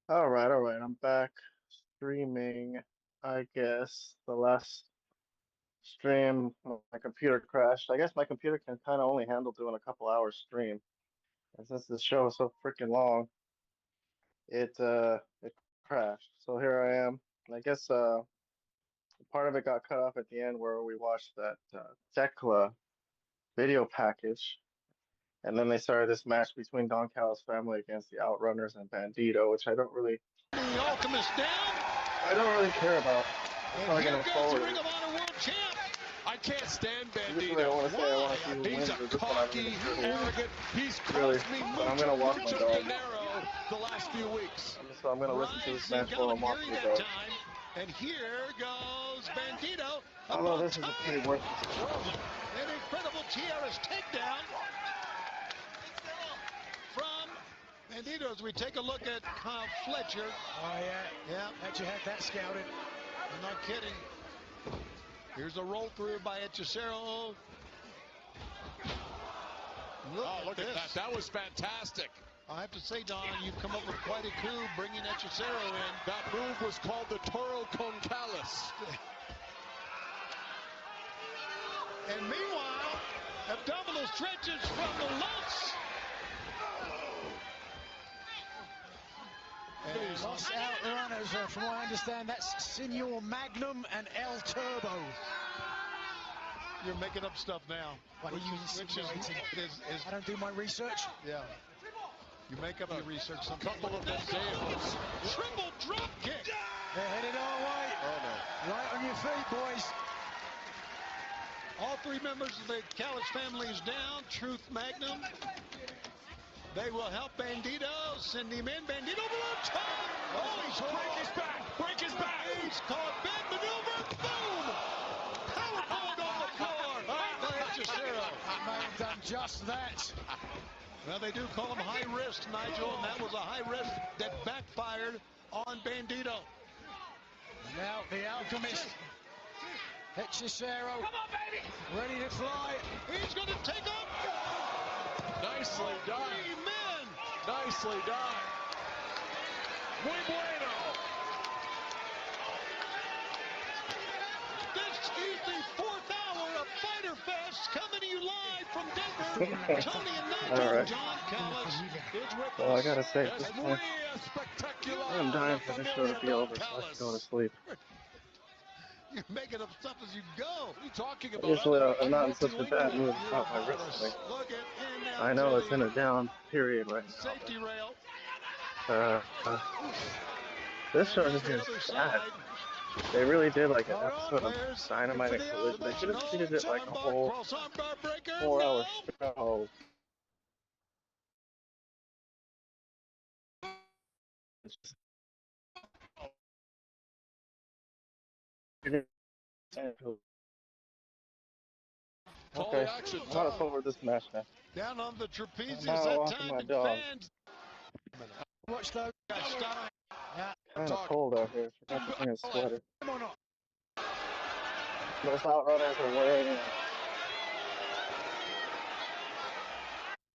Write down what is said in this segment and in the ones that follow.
All right. I'm back streaming. I guess the last stream, my computer crashed. I guess my computer can kind of only handle doing a couple hours stream. And since the show is so freaking long, it crashed. So here I am. And I guess part of it got cut off at the end where we watched that Tekla video package. And then they started this match between Don Callis' family against the Outrunners and Bandito, which The Alchemist down. I don't really care about. That's And not here gonna goes forward. the Ring of Honor World Champ. I can't stand Usually I Bandito. want to say I want to see who He's wins, a but this one I'm cocky, really sure who arrogant. wins. He's Really, cost me but I'm gonna walk my mucho dog. dinero the last few weeks. So I'm gonna listen to this match while I'm walking the that dog. time. And here goes Bandito. Although this is a pretty worth it. An incredible Tierra's takedown from Bandito as we take a look at Kyle Fletcher. Oh, yeah. Yeah. Fletcher had that scouted. I'm not kidding. Here's a roll through by Hechicero. Look at that. That was fantastic. I have to say, Don, you've come up with quite a coup bringing Hechicero in. That move was called the Toro con Callis. And meanwhile, abdominal stretches from the Los. And Los Outrunners, from what I understand, that's Signor Magnum and El Turbo. You're making up stuff now. What are you insinuating? I don't do my research. Yeah. You make up your research. Some Couple of examples. triple drop kick. They're headed our way. Oh, no. Right on your feet, boys. All three members of the Callis family is down. Truth Magnum. They will help Bandito. Send him in. Bandito over the top. Oh, he's Break his back. Break his back. He's caught bad maneuver. Boom. Powerbomb on the floor. By Hechicero. May have done just that. Well, they do call him high risk, Nigel, and that was a high risk that backfired on Bandito. Now the Alchemist. Hechicero. Come on, baby. Ready to fly. He's going to take up. Nicely done. Three men. Nicely done. Muy bueno. This is the fourth hour of Fyter Fest coming to you live from Denver. Tony and Nigel. All right. John Callis is with Well, I us. gotta say, at this Es point, muy espectacular. I'm dying for this show to be over so I can go to sleep. You're making up stuff as you go. What are you talking about? Usually I'm not in such a bad mood about my wrestling. Look at in now I know to it's in the a down period right now. safety rail. This show is just bad. They really did like an episode of Dynamite and Collision. They should have treated it like a whole 4-hour show. Okay, action. I'm gonna forward this match now. Down on the trapezius Now that walking time. my The dog. fans Watch those. got stopped. Kind of cold out here. Forgot to bring a sweater. Come on up. Those Outrunners are wearing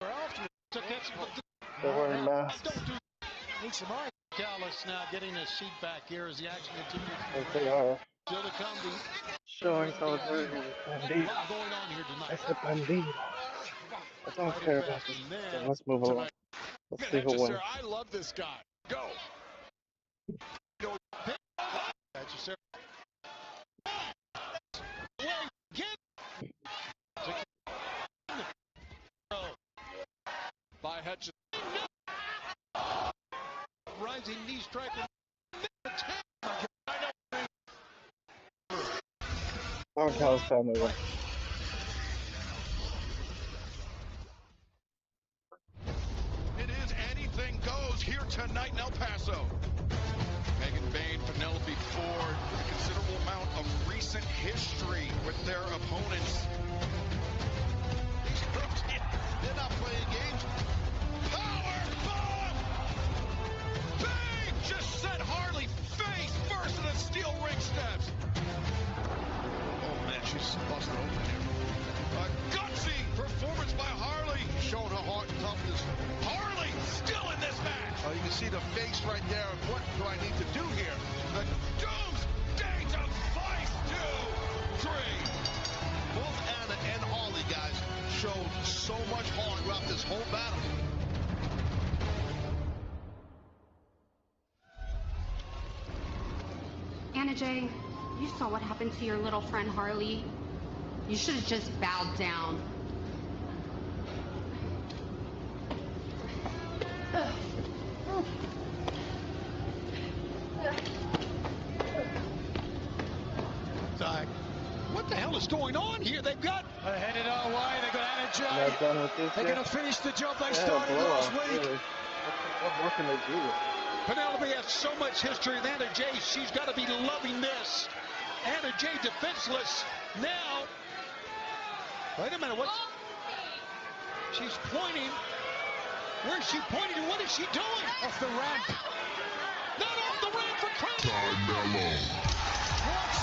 We're after it. To catch they're wearing masks. Don't do Need some ice. Callis now getting his seat back here as the action continues. As they are Still to come. showing solidarity with Bandito. What's going on here I tonight? said Bandito. I don't care about this. So let's move along. Let's see who wins. I love this guy. Go. That's your By Hutchins. rising knee strike. Don Callis family win. It is anything goes here tonight in El Paso. Megan Bain, Penelope Ford, with a considerable amount of recent history with their opponents. These girls, they're not playing games. Power bomb! Bang! Just sent Harley face first in the steel ring steps. Oh man, she's busted open here. A gutsy performance by Harley. Showing her heart and toughness. Harley still in this match. Oh, you can You see the face right there. What do I need to do here? The doomsday device. 2, 3. Both Anna and Holly, guys, showed so much heart throughout this whole battle. Anna Jay, you saw what happened to your little friend Harley. You should have just bowed down. What the hell is going on here? They've got... They're headed our way. They've got Anna Jay. Not done with this They're yet? going to finish the job they Yeah, started blow last off, week. really. What more can they do? Penelope has so much history with Anna Jay. She's got to be loving this. Anna Jay defenseless. Now... Wait a minute. What's... She's pointing. Where's she pointing? What is she doing? Off the ramp. Not off the ramp for crying. What?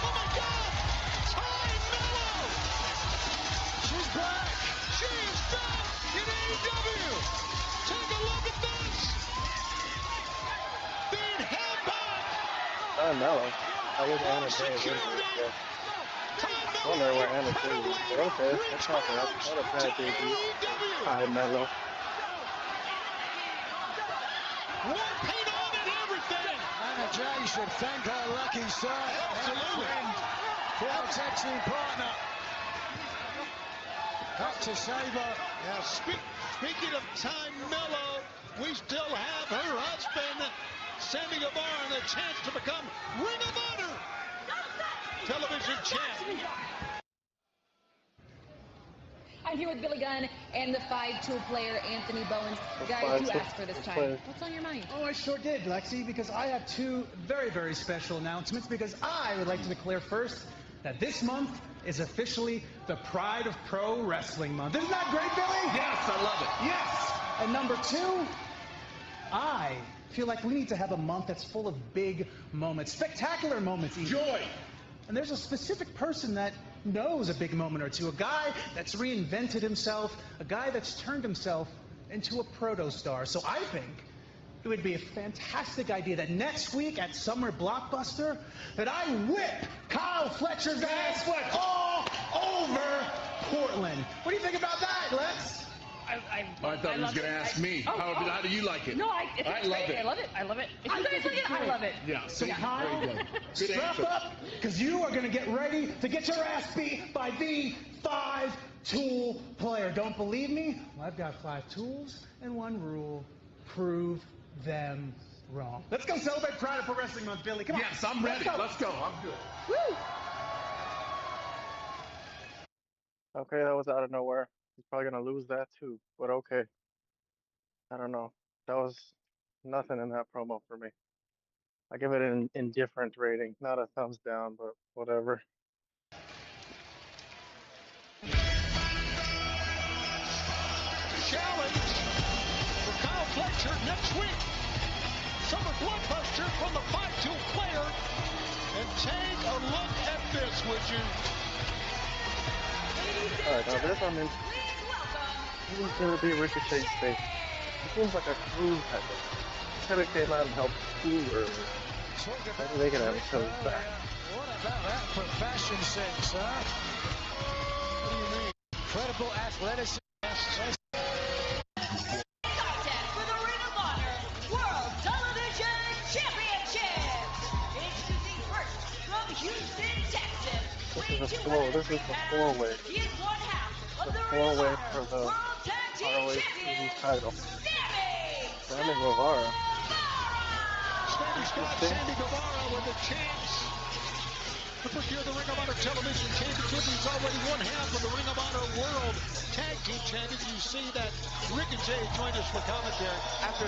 Oh my God! Ty Mello! She's back. She is back in AEW. Take a look at this. Being held back. Mello. I guess Anna Jay. Security. I wonder where Anna Jay is. But okay, that's not bad. Not a bad debut. Hi, Mello. War paint on and everything. Anna Jay should thank her lucky star and friend for protecting partner. Got to save her. Now, speaking of Ty Mello, we still have her husband, Sammy Guevara, and a chance to become Ring of Honor television champ. I'm here with Billy Gunn and the 5-tool player Anthony Bowens. Guys, you asked for this time. What's on your mind? Oh, I sure did, Lexi, because I have two very, very special announcements, because I would like to declare first that this month is officially the Pride of Pro Wrestling Month. Isn't that great, Billy? Yes, I love it. Yes! And number two, I feel like we need to have a month that's full of big moments, spectacular moments even. Joy. And there's a specific person that knows a big moment or two, a guy that's reinvented himself, a guy that's turned himself into a proto-star. So I think it would be a fantastic idea that next week at Summer Blockbuster, that I whip Kyle Fletcher's ass all over Portland. What do you think about that, Lex? I thought he was going to ask me. How do you like it? No, I love it. I love it. I love it. If you guys like it, I love it. Yeah, So see, Kyle, very good. Good strap answer. up, because you are going to get ready to get your ass beat by the 5-tool player. Don't believe me? Well, I've got 5 tools and 1 rule. Prove them wrong. Let's go celebrate Pride of Pro Wrestling Month, Billy. Come on. Yes, I'm ready. Let's go. I'm good. Woo! Okay, that was out of nowhere. He's probably gonna lose that too, but okay. I don't know. That was nothing in that promo for me. I give it an indifferent rating, not a thumbs down, but whatever. Challenge for Kyle Fletcher next week. Summer Blockbuster from the 5-tool player. And take a look at this, would you? Alright, now this I'm in. This is gonna be Ricochet's face. It seems like a cool type of. Could have came out and helped cool earlier. Maybe they can have each other's back. What about that for fashion sense, huh? What do you mean? Incredible athleticism. Contest for the Ring of Honor World Television Championships. Introducing first from Houston, Texas. This is the four-way. He is one half of the Ring of Four-way Honor for the World Tag Team ROH Champions. title. Sammy Guevara. Spanish God Sandy Guevara with a chance to procure the Ring of Honor Television Championship. He's already one half of the Ring of Honor World Tag Team Champions. You see that Ricochet joined us for commentary. After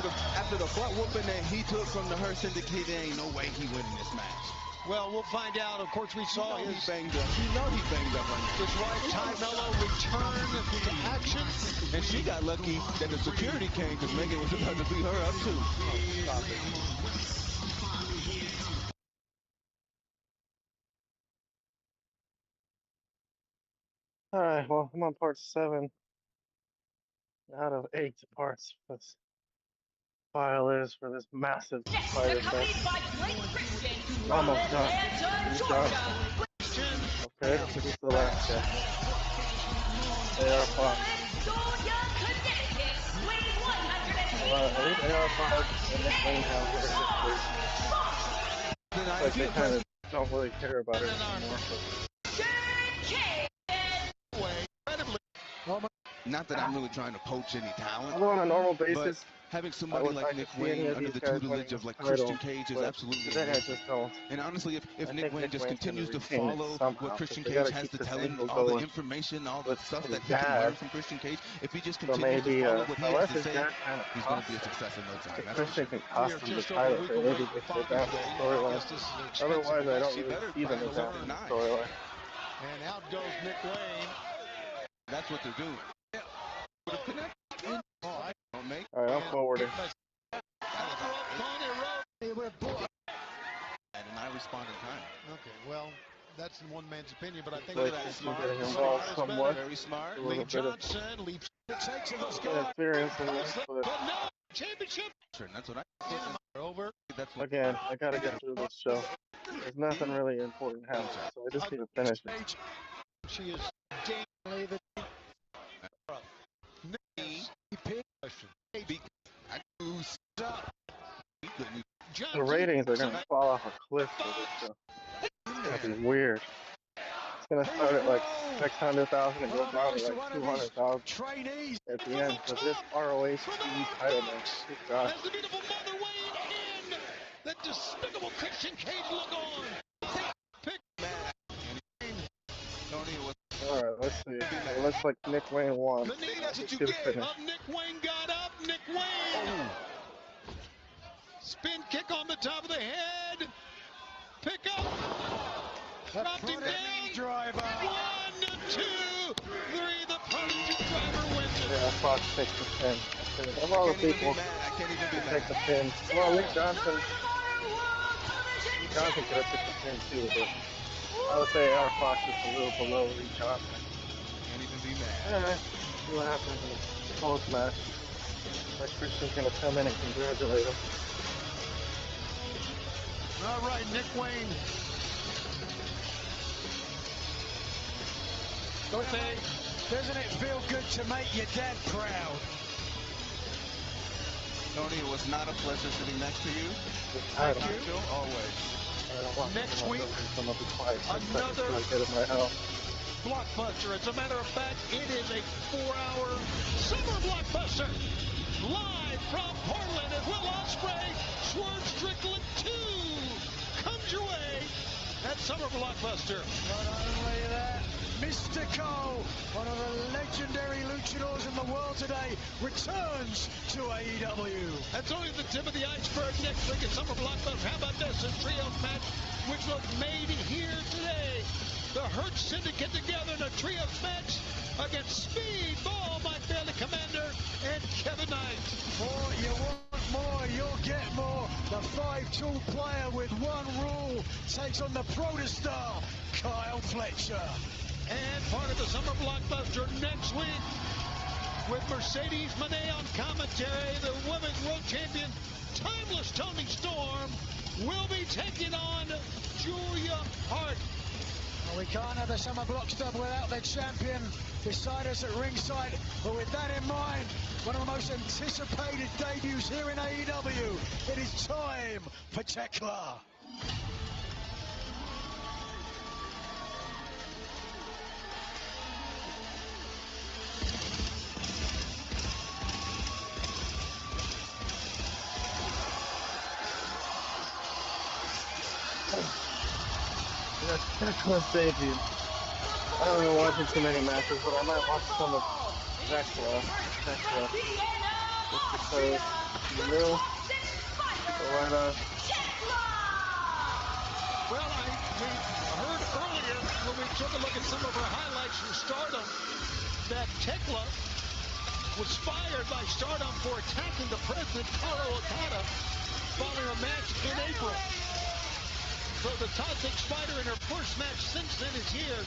the butt whooping that he took from the Hurt Syndicate, there ain't no way he winning this match. Well, we'll find out. Of course, we saw He his banged up. You know he banged up on his wife, Ty Mello, return to action. And she got lucky that the security came because Megan was about to beat her up too. Stop it. Alright, well, I'm on part 7 out of 8 parts. file is for this massive Next, Fyter accompanied Fest. by Blake Christian from Almost done. Atlanta, He's Georgia. done. Okay, who's the last guy? AR Fox. Philadelphia, Connecticut, weighing 180 At least AR Fox and Nick Wayne have their history. It's like they kind of don't really care about it anymore. Not that I'm really trying to poach any talent. Although on a normal but basis, having somebody like Nick Wayne under the tutelage of like Christian Cage is absolutely today I just don't. And honestly, if Nick Wayne just continues to retain it follow somehow, what Christian 'cause they Cage gotta has keep to this tell him, angle all the going information, all the with stuff his that he can dad. learn from Christian Cage, if he just So continues maybe, to follow what he has unless to his say, dad kind of he's going to costs be a him. success in no time. If That's for Christian sure. can cost him the title, or maybe they could advance the storyline. Otherwise, I don't really see them advancing the storyline. And out goes Nick Wayne. That's what they're doing. Alright, I'm forwarding. And I respond in time. Okay, well, that's in one man's opinion, but I think Like that's Christian getting involved somewhat. Very smart. A little bit of Johnson leaps interference in this, but no championship. Sure, that's what I Over. That's what again, I gotta get through this show. There's nothing really important happening, so I just need to finish it. She is game. The ratings are gonna fall off a cliff for this show. It's gonna be weird. It's gonna start at like 600,000 and go down to like 200,000 at the end for this ROH TV title match. Good God. As the beautiful mother weighed in, that despicable Christian Cage look on. Pick. Alright, let's see. It looks like Nick Wayne won. The knee, that's what you Let's get. finish. Up, Nick Wayne got up. Nick Wayne. Spin kick on the top of the head. Pick up. Dropped him down. Driver. 1, 2, 3. The prodigy driver wins it. Yeah, Fox takes the pin. Of all the people, take the pin. Well, Lee Johnson could have took the pin too, but I would say our Fox is a little below Lee Johnson. Can't even be mad. Alright, see what happens in the post match. Like Christian's gonna come in and congratulate him. All right, Nick Wayne. Okay. Doesn't it feel good to make your dad proud? Tony, it was not a pleasure sitting next to you. Thank you. Always. Next week, another blockbuster. As a matter of fact, it is a 4-hour summer blockbuster. Live from Portland as Will Ospreay, Swerve Strickland 2 comes your way at Summer Blockbuster. Not only that, Mystico, one of the legendary luchadors in the world today, returns to AEW. That's only the tip of the iceberg. Next week at Summer Blockbuster. How about this? A trios match which was made here today. The Hurt Syndicate together in a trios match against Speedball, my family commander, and Kevin Knight. You want more, you'll get more. The 5-tool player with one rule takes on the protostar, Kyle Fletcher. And part of the Summer Blockbuster next week with Mercedes Moné on commentary, the Women's World Champion, Timeless Toni Storm, will be taking on Julia Hart. Well, we can't have the Summer Blockbuster without the champion beside us at ringside. But with that in mind, one of the most anticipated debuts here in AEW, it is time for Tekla. Tekla's debut. I don't even watch too many matches, but I might watch some of Tekla. Just because she's new. So why not? Well, we heard earlier when we took a look at some of her highlights from Stardom that Tekla was fired by Stardom for attacking the president, Karo Okada, following a match in April. So the Toxic Spider in her first match since then is here,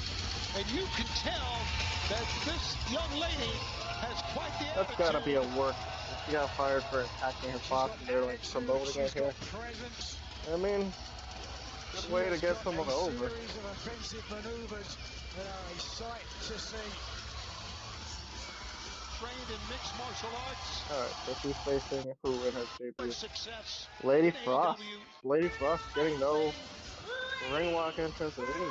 and you can tell that this young lady has quite the attitude. That's gotta be a work She got fired for attacking her boss, and they're like promoting it here. I mean, good way to get someone over. Series of offensive maneuvers that are a sight to see. Trained in mixed martial arts. Alright, so she's facing who in her debut? Success. Lady Frost. Lady Frost getting no ring walk entrance or anything.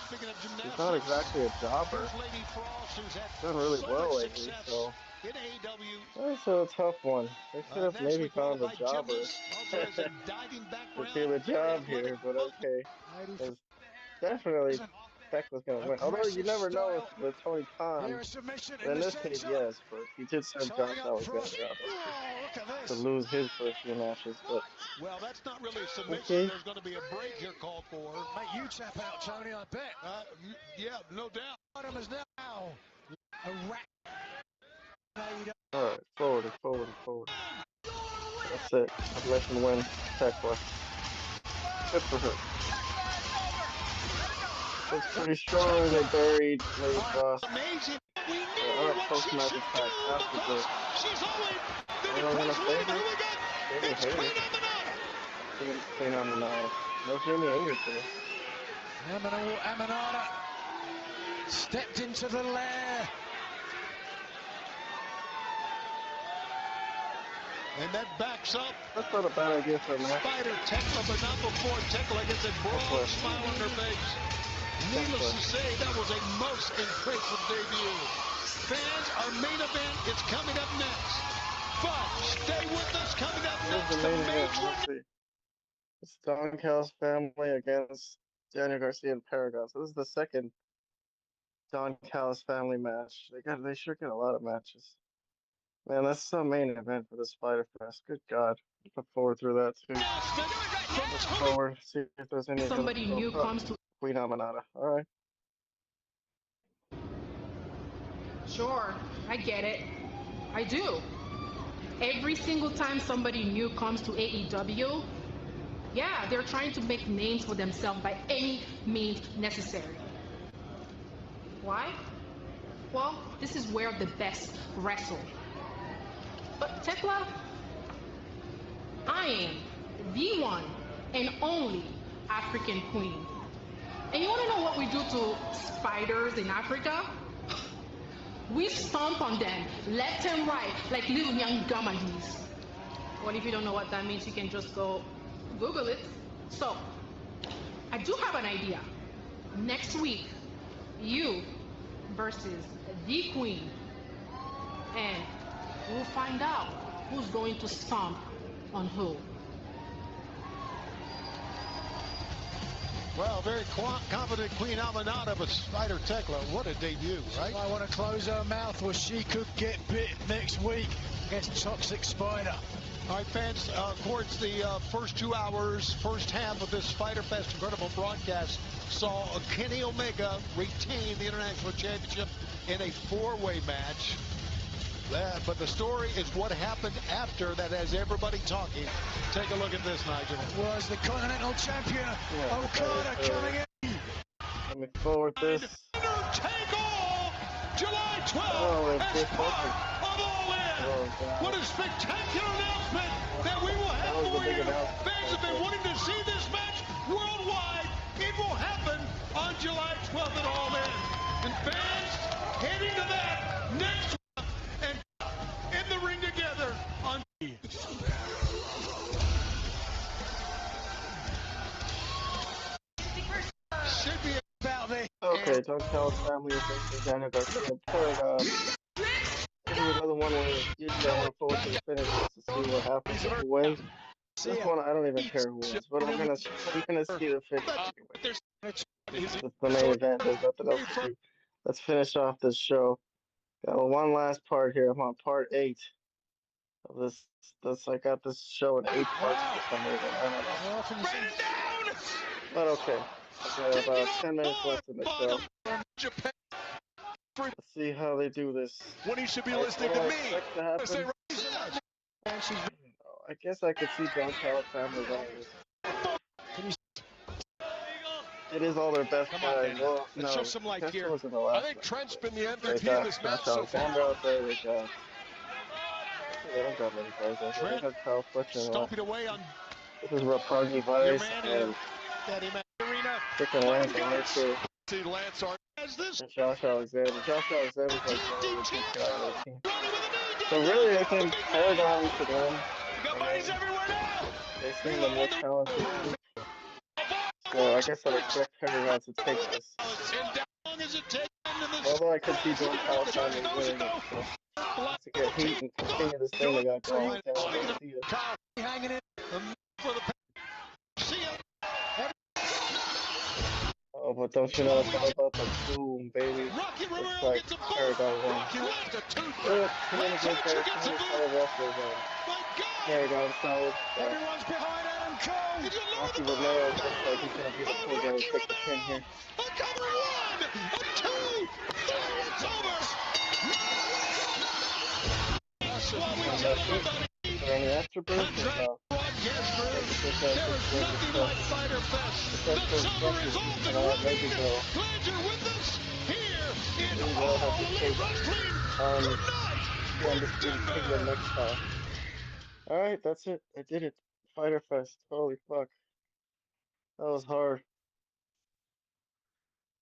Speaking of gymnastics, she's not exactly a jobber. Lady Frost, who's had done really well lately, so in AEW. that's a tough one. They should have maybe found a jobber to do the job here, but okay. Because definitely Tekla's gonna win. Although you never know with Tony Khan. But in this case, yes, but he did send Josh Alexander out to lose his first few matches. But well, that's not really a submission. Okay. There's going to be a break here called for. Mate, you tap out, Tony, I bet. Yeah, no doubt. Bottom is now a rack. Alright, forward. That's it. Submission win. Tekla. Good for her. Looks pretty strong. They buried Lady Frost. Amazing. Alright, post-match attack after this. What am I gonna say here? Jamie Hayter. Clean on the nine. No Jamie Hayter today. Amanada stepped into the lair. And that backs up. That's not a bad idea for a match. Fyter Tekla, but not before Tekla gets a broad smile on her face. Needless to say, that was a most impressive debut. Fans, our main event is coming up next. But stay with us. Coming up next, the main event. Let's see. It's Don Callis family against Daniel Garcia and Paragon. So this is the second Don Callis family match. They sure get a lot of matches. Man, that's the main event for this Fyter Fest. Good God. Look forward through that too. Look forward, see if there's any. Somebody new comes to. Queen Amanada. Alright. Sure, I get it. I do. Every single time somebody new comes to AEW, yeah, they're trying to make names for themselves by any means necessary. Why? Well, this is where the best wrestle. But Tekla, I am the one and only African queen. And you want to know what we do to spiders in Africa? We stomp on them, left and right, like little young gummies. Well, if you don't know what that means, you can just go Google it. So, I do have an idea. Next week, you versus the queen. And we'll find out who's going to stomp on who. Well, very confident Queen Amanada, but Fyter Tekla, what a debut, right? I want to close her mouth or she could get bit next week against Toxic Spider. All right, fans, of course, the first 2 hours, first half of this Fyter Fest incredible broadcast saw Kenny Omega retain the International Championship in a four-way match. But the story is what happened after that has everybody talking. Take a look at this, Nigel. Was the Continental Champion Okada coming in? Let me forward this. Take all July 12th as part of All In. What a spectacular announcement that we will have for you. Fans have been wanting to see this match worldwide. It will happen on July 12th at All In. And fans, heading to that next and in the ring together on should be about there. Okay, Don Callis family against Daniel Garcia and Paragon. This is another one where usually I look forward to the finish just to see what happens and who wins. This one I don't even care who wins, but I'm gonna see the finish anyway. This is the main event. There's nothing else to do. Let's finish off this show. Got one last part here. I'm on part 8 of this. I got this show in 8 parts for some reason. I don't know. But okay. I got about 10 minutes left in the show. Let's see how they do this. When he should be listening to me. I guess I could see Don Callis family winning this. It is all their best guys. Well, no, show some life here. I think Trent's been the MVP of this match so far. Alexander out there. They got They don't got many guys out here. They Trent got Kyle Fletcher and stomping away on this is Rapongi your Vice man and in that arena. freaking But Lance he goes. Archer See Lance Archer As this and Josh Alexander. Josh Alexander's like the only TNT legit champ, guy on their team. Ronnie with a knee, So DDT, really, I the think big man. Paragon should win. You got I bodies mean, everywhere now. they seem the more Reloading talented group. So I guess I'd expect Paragon to take this. and down long as it takes into the Although I could see rise. Jordan Josh finally knows it winning it, though. so Black just to get heat and continue this thing they got going with him. We'll see ya. Kyle hanging in for the see ya. Oh, but don't you know it's all about the boom, baby. Rocky Looks Romero like gets a boom. Paragon won. Rocky left a two. But too many Lance good Archer guys, too gets a many boom. solid wrestlers, and My God. Paragon solid. So Everyone's behind Adam Cole. He's gonna lower Rocky the bar. Romero looks like he's gonna be the On pull guy to Rocky take the pin Romero. here. A cover one, a two, three, it's over. That's what we And tell that's it. everybody. Is there any afterbirth or Contract no? broadcast crew. I guess this There just is brings nothing us like Fyter Fest. the The summer is off and there running. you go. Glad you're with us here in We will All have to Elite take Wrestling on tonight the in Undisputed Kingdom Denver. next time. Alright, that's it. I did it. Fyter Fest. Holy fuck. That was hard.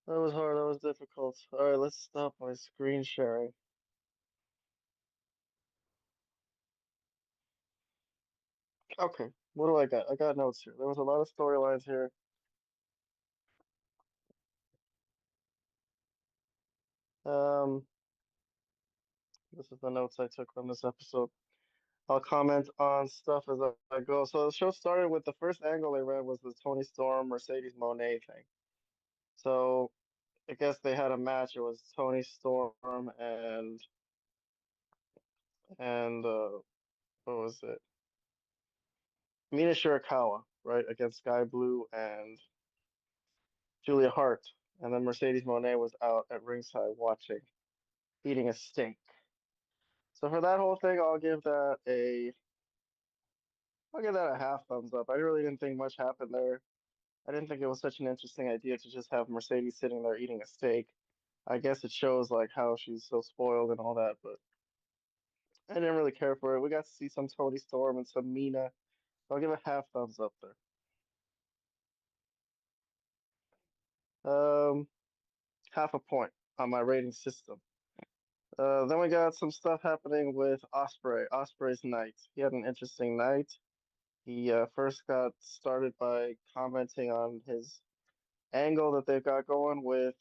That was hard. That was difficult. Alright, let's stop my screen sharing. Okay, what do I got? I got notes here. There was a lot of storylines here. Um, this is the notes I took from this episode. I'll comment on stuff as I go. So the show started with the first angle they ran was the Tony Storm Mercedes Moné thing. So I guess they had a match. It was Tony Storm and what was it? Mina Shirakawa, right, against Sky Blue and Julia Hart. And then Mercedes Moné was out at ringside watching, eating a steak. So for that whole thing, I'll give that a half thumbs up. I really didn't think much happened there. I didn't think it was such an interesting idea to just have Mercedes sitting there eating a steak. I guess it shows like how she's so spoiled and all that, but I didn't really care for it. We got to see some Tony Storm and some Mina. So I'll give a half thumbs up there. Um, half a point on my rating system. Then we got some stuff happening with Osprey. Osprey's night. He had an interesting night. He first got started by commenting on his angle that they've got going with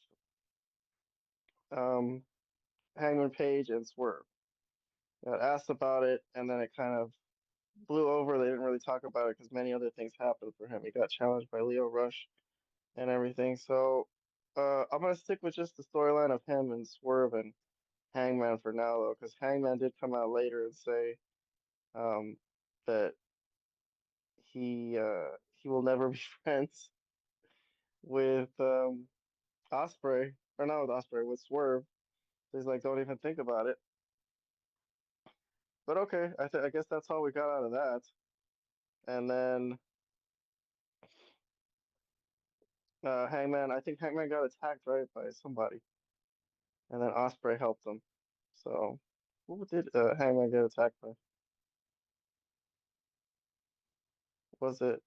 um, Hangman Page and Swerve. Got asked about it, and then it kind of blew over. They didn't really talk about it because many other things happened for him. He got challenged by Leo Rush and everything. So I'm gonna stick with just the storyline of him and Swerve and Hangman for now, though, because Hangman did come out later and say um, that he will never be friends with Osprey, or not with Osprey, with Swerve. He's like, don't even think about it. But okay, I guess that's all we got out of that. And then Hangman, I think Hangman got attacked right by somebody, and then Osprey helped him. So who did Hangman get attacked by? Was it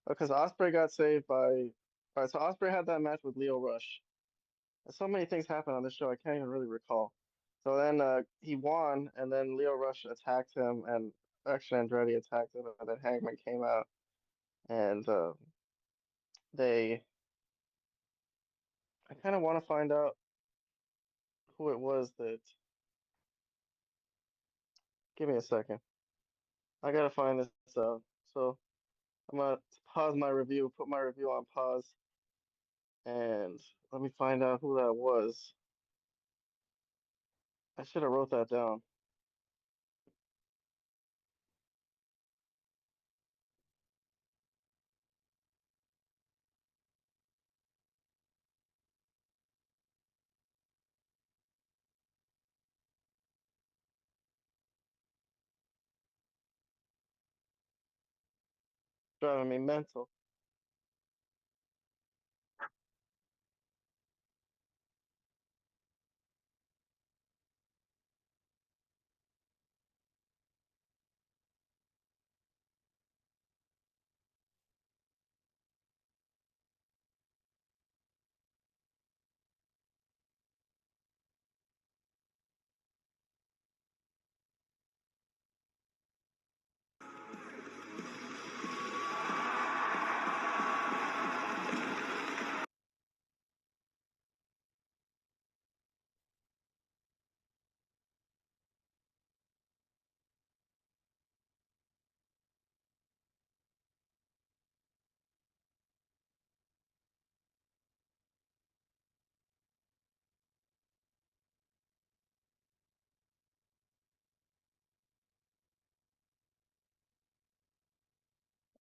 because Osprey got saved by? All right, so Osprey had that match with Leo Rush. So many things happened on this show, I can't even really recall. So then he won, and then Leo Rush attacked him, and actually Andretti attacked him, and then Hangman came out, and they. I kind of want to find out who it was that. Give me a second. I gotta find this out. So I'm gonna pause my review, put my review on pause, and let me find out who that was. I should have wrote that down. Driving me mental.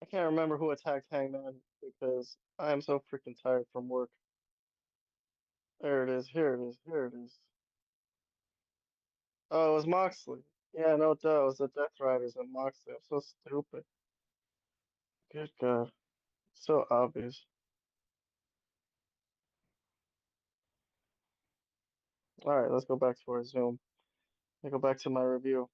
I can't remember who attacked Hangman because I am so freaking tired from work. There it is. Here it is. Here it is. Oh, it was Moxley. Yeah, no duh. It was the Death Riders and Moxley. I'm so stupid. Good God. So obvious. All right, let's go back to our Zoom. Let me go back to my review.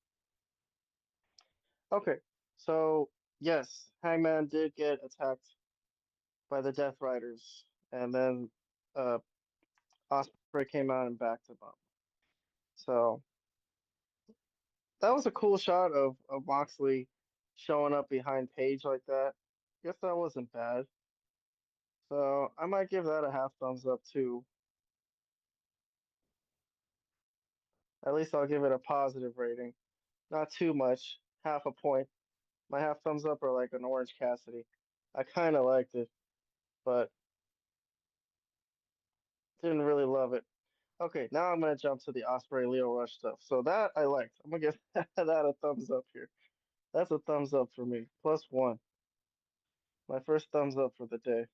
Okay, so yes, Hangman did get attacked by the Death Riders, and then uh, Osprey came out and backed him up. So that was a cool shot of Moxley showing up behind Page like that. Guess that wasn't bad. So I might give that a half thumbs up too. At least I'll give it a positive rating. Not too much, half a point. My half thumbs up are like an Orange Cassidy. I kind of liked it, but didn't really love it. Okay, now I'm gonna jump to the Osprey Leo Rush stuff. So that I liked. I'm gonna give that a thumbs up here. That's a thumbs up for me. +1. My first thumbs up for the day.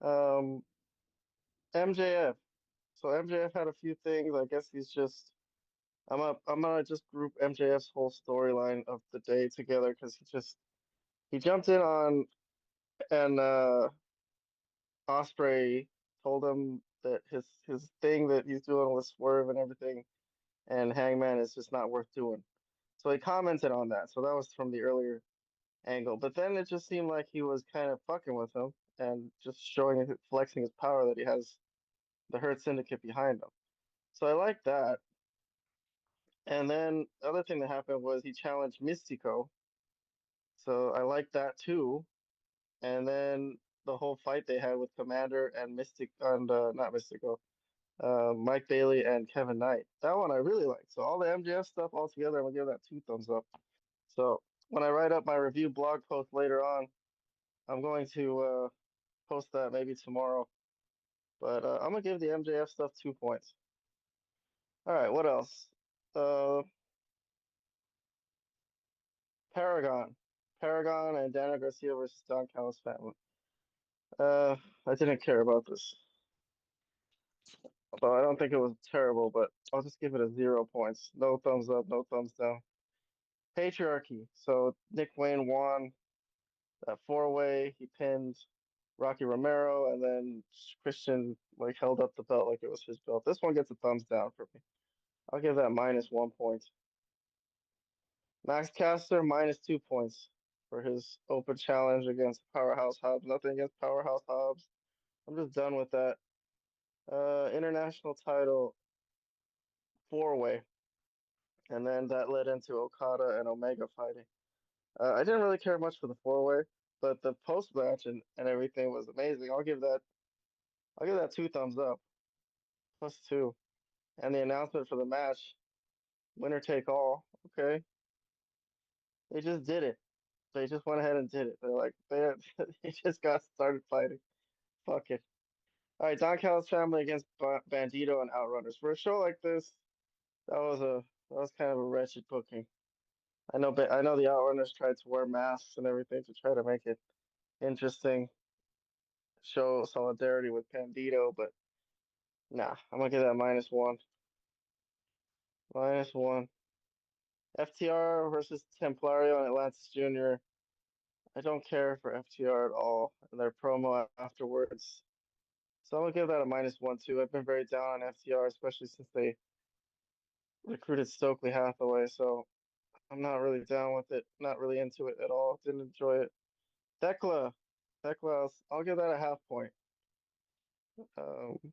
Um, MJF. So MJF had a few things. I guess he's just. I'm gonna just group MJF's whole storyline of the day together because he jumped in on and Osprey told him that his thing that he's doing with Swerve and everything and Hangman is just not worth doing. So he commented on that. So that was from the earlier angle. But then it just seemed like he was kind of fucking with him and just flexing his power that he has the Hurt Syndicate behind him. So I like that. And then the other thing that happened was he challenged Mystico. So I like that too. And then the whole fight they had with Commander and Mystic and not Mystico, Mike Bailey and Kevin Knight. That one I really liked. So all the MJF stuff all together, I'm gonna give that 2 thumbs up. So when I write up my review blog post later on, I'm going to post that maybe tomorrow. But I'm gonna give the MJF stuff 2 points. All right, what else? Uh, Paragon, Paragon and Daniel Garcia versus Don Callis family. I didn't care about this. Although I don't think it was terrible, but I'll just give it a 0 points. No thumbs up, no thumbs down. Patriarchy. So Nick Wayne won that four-way. He pinned Rocky Romero, and then Christian like held up the belt like it was his belt. This one gets a thumbs down for me. I'll give that -1 point. Max Caster -2 points for his open challenge against Powerhouse Hobbs. Nothing against Powerhouse Hobbs. I'm just done with that. International title four-way, and then that led into Okada and Omega fighting. I didn't really care much for the four-way, but the post match and everything was amazing. I'll give that 2 thumbs up, +2. And the announcement for the match, winner take all. Okay, they just did it. They just went ahead and did it. They're like they just got started fighting. Fuck it. All right, Don Callis family against Bandito and Outrunners. For a show like this, that was kind of a wretched booking. I know the Outrunners tried to wear masks and everything to try to make it interesting, show solidarity with Bandito, but nah, I'm gonna give that -1. -1. FTR versus Templario and Atlantis Jr. I don't care for FTR at all and their promo afterwards. So I'm gonna give that a -1 too. I've been very down on FTR, especially since they recruited Stokely Hathaway, so I'm not really down with it, not really into it at all. Didn't enjoy it. Thekla, Thekla, I'll give that a half point. Um,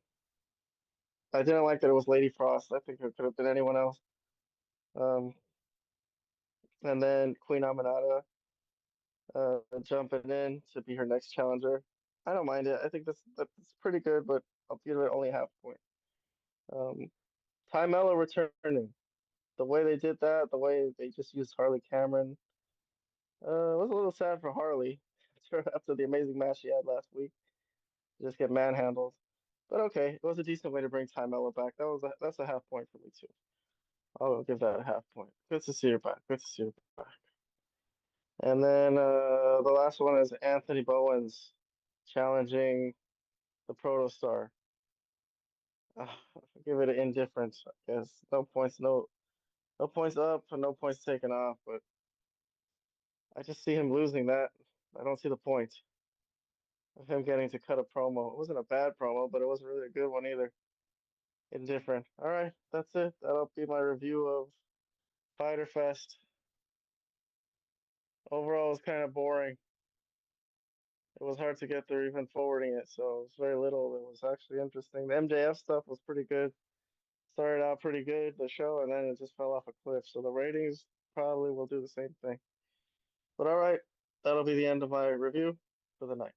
I didn't like that it was Lady Frost. I think it could have been anyone else. Um, and then Queen Aminata jumping in to be her next challenger. I don't mind it. I think that's pretty good, but I'll give it only half point. Um, Ty Mello returning. The way they did that, the way they just used Harley Cameron, it was a little sad for Harley after the amazing match she had last week. Just get manhandled. But okay, it was a decent way to bring Ty Mello back. That's a half point for me too. I'll give that a half point. Good to see her back. Good to see her back. And then the last one is Anthony Bowens challenging the Protostar. I'll give it an indifference, I guess. No points, no points up, and no points taken off. But I just see him losing that. I don't see the point of him getting to cut a promo. It wasn't a bad promo, but it wasn't really a good one either. Indifferent. All right, that's it. That'll be my review of Fyter Fest. Overall, it was kind of boring. It was hard to get through even forwarding it, so it was very little. It was actually interesting. The MJF stuff was pretty good. Started out pretty good, the show, and then it just fell off a cliff. So the ratings probably will do the same thing. But all right, that'll be the end of my review for the night.